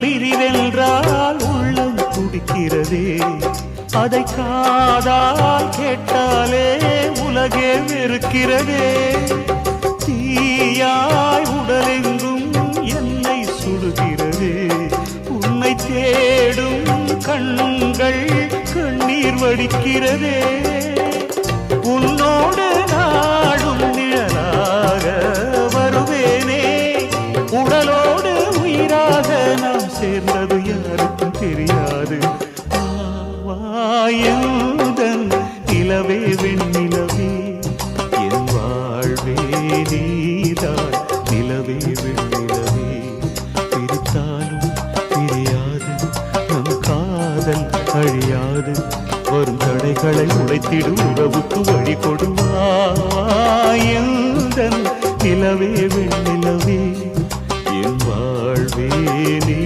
பிரிவென்றால் உள்ளம் துடிக்கிறதே, அதை காதால் கேட்டாலே உலகே வெறுக்கிறதே. தீயாய் உடலெங்கும் என்னை சுடுகிறதே, உன்னை தேடும் கண்கள் கண்ணீர் வடிக்கிறதே. உன்னோடு நாடும் நிழலாக வருவேனே, உடலோடு உயிராக நாம் சேர்ந்தது யாருக்கும் தெரியாது. வாயந்தன் நிலவே வெண்ணிலவே, என் வாழ்வே நீதான் நிலவே வெண்ணிலவே. பிரித்தாலும் பிரியாது நம் காதல் அழியாது, வரும் தடைகளை உடைத்திடும் உறவுக்கு வழி கொடுவாயந்தன் நிலவே வெண்ணிலவே, என் வாழ்வே நீ